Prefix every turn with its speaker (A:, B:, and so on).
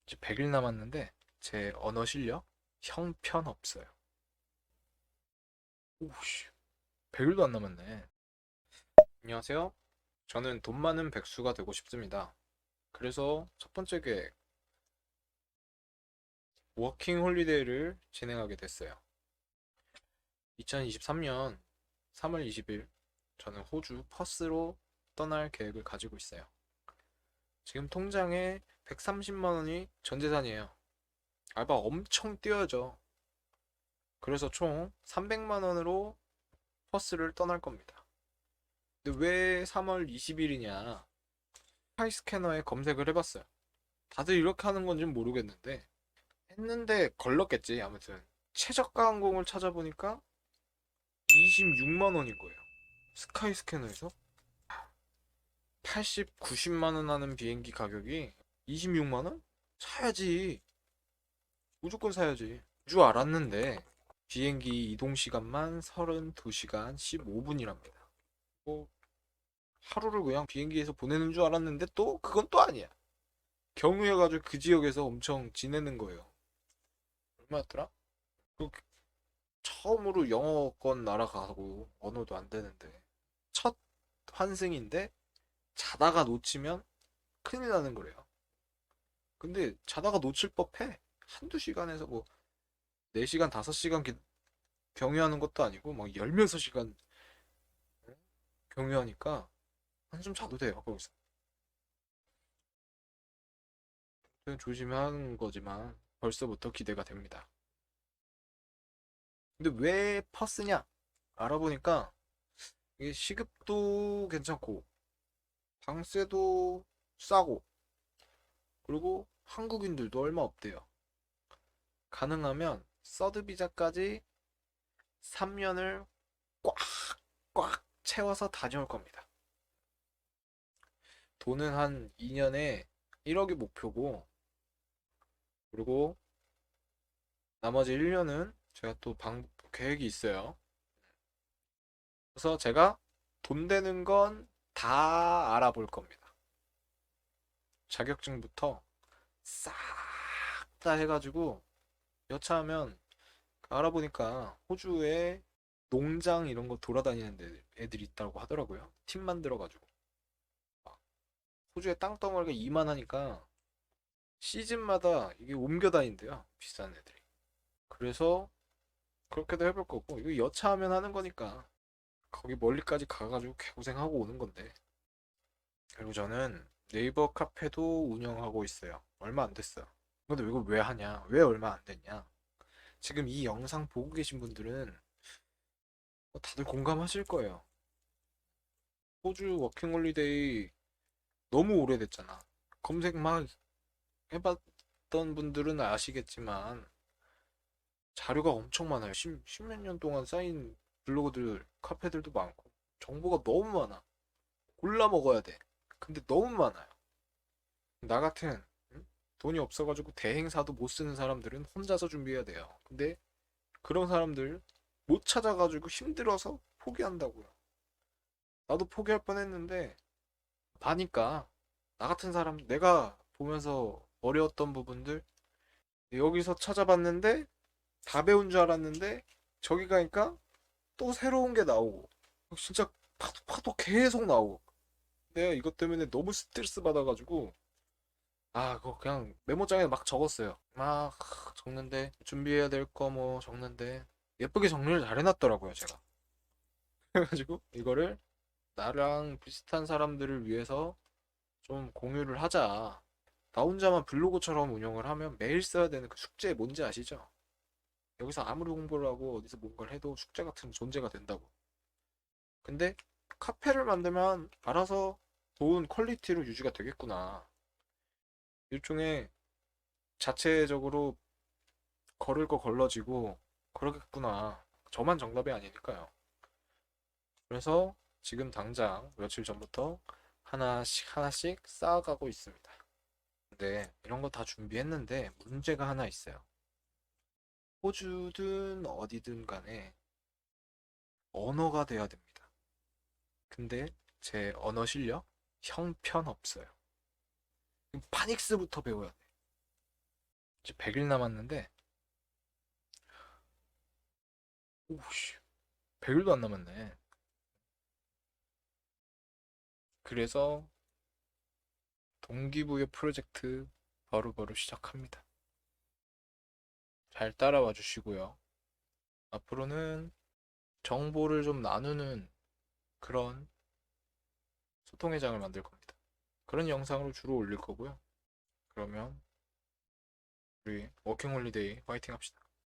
A: 이제 100일 남았는데 제 언어 실력 형편없어요. 오씨, 100일도 안 남았네. 안녕하세요. 저는 돈 많은 백수가 되고 싶습니다. 그래서 첫 번째 계획, 워킹 홀리데이를 진행하게 됐어요. 2023년 3월 20일, 저는 호주 퍼스로 떠날 계획을 가지고 있어요. 지금 통장에 130만 원이 전 재산이에요. 알바 엄청 뛰어야죠. 그래서 총 300만 원으로 퍼스를 떠날 겁니다. 근데 왜 3월 20일이냐? 스카이스캐너에 검색을 해봤어요. 다들 이렇게 하는 건지 모르겠는데 했는데 걸렀겠지. 아무튼 최저가 항공을 찾아보니까 26만 원인 거예요. 스카이스캐너에서 80, 90만 원 하는 비행기 가격이 26만 원? 사야지. 무조건 사야지. 줄 알았는데 비행기 이동 시간만 32시간 15분이랍니다. 뭐 하루를 그냥 비행기에서 보내는 줄 알았는데 또 그건 또 아니야. 경유해가지고 그 지역에서 엄청 지내는 거예요. 얼마였더라? 그 처음으로 영어권 날아가고 언어도 안 되는데 첫 환승인데 자다가 놓치면 큰일 나는 거래요. 근데 자다가 놓칠 법해. 한두 시간에서 뭐 4시간, 5시간 경유하는 것도 아니고 막 16시간 경유하니까 한숨 자도 돼요, 거기서. 조심하는 거지만 벌써부터 기대가 됩니다. 근데 왜 퍼스냐? 알아보니까 이게 시급도 괜찮고 방세도 싸고 그리고 한국인들도 얼마 없대요. 가능하면 서드 비자까지 3년을 꽉꽉 채워서 다녀올 겁니다. 돈은 한 2년에 1억이 목표고 그리고 나머지 1년은 제가 또 계획이 있어요. 그래서 제가 돈 되는 건 다 알아볼 겁니다. 자격증부터 싹 다 해가지고 여차하면 알아보니까 호주에 농장 이런 거 돌아다니는 애들이 있다고 하더라고요. 팀 만들어가지고. 호주에 땅덩어리가 이만하니까 시즌마다 이게 옮겨 다닌대요. 비싼 애들이. 그래서 그렇게도 해볼 거고 이거 여차하면 하는 거니까 거기 멀리까지 가가지고 개고생하고 오는 건데. 그리고 저는 네이버 카페도 운영하고 있어요. 얼마 안 됐어요. 근데 이걸 왜 하냐? 왜 얼마 안 됐냐? 지금 이 영상 보고 계신 분들은 다들 공감하실 거예요. 호주 워킹홀리데이 너무 오래됐잖아. 검색 막 해봤던 분들은 아시겠지만 자료가 엄청 많아요. 십몇 년 동안 쌓인 블로그들, 카페들도 많고 정보가 너무 많아. 골라 먹어야 돼. 근데 너무 많아요. 나 같은 응? 돈이 없어가지고 대행사도 못 쓰는 사람들은 혼자서 준비해야 돼요. 근데 그런 사람들 못 찾아가지고 힘들어서 포기한다고요. 나도 포기할 뻔했는데 봐니까 나 같은 사람 내가 보면서 어려웠던 부분들 여기서 찾아봤는데 다 배운 줄 알았는데 저기 가니까 또 새로운 게 나오고 진짜 파도 파도 계속 나오고 내가 이것 때문에 너무 스트레스 받아가지고 그거 그냥 메모장에 막 적었어요. 막 적는데 준비해야 될 거 뭐 적는데 예쁘게 정리를 잘 해놨더라고요 제가. 그래가지고 이거를 나랑 비슷한 사람들을 위해서 좀 공유를 하자. 나 혼자만 블로그처럼 운영을 하면 매일 써야 되는 그 숙제 뭔지 아시죠? 여기서 아무리 공부를 하고 어디서 뭔가를 해도 숙제 같은 존재가 된다고. 근데 카페를 만들면 알아서 좋은 퀄리티로 유지가 되겠구나. 일종의 자체적으로 걸을 거 걸러지고 그러겠구나. 저만 정답이 아니니까요. 그래서 지금 당장 며칠 전부터 하나씩 하나씩 쌓아가고 있습니다. 근데 이런 거 다 준비했는데 문제가 하나 있어요. 호주든 어디든 간에 언어가 돼야 됩니다. 근데 제 언어 실력 형편없어요. 파닉스부터 배워야 돼. 이제 100일 남았는데, 오씨, 100일도 안 남았네. 그래서 동기부여 프로젝트 바로바로 시작합니다. 잘 따라와 주시고요. 앞으로는 정보를 좀 나누는 그런 소통의 장을 만들 겁니다. 그런 영상으로 주로 올릴 거고요. 그러면 우리 워킹 홀리데이 화이팅 합시다.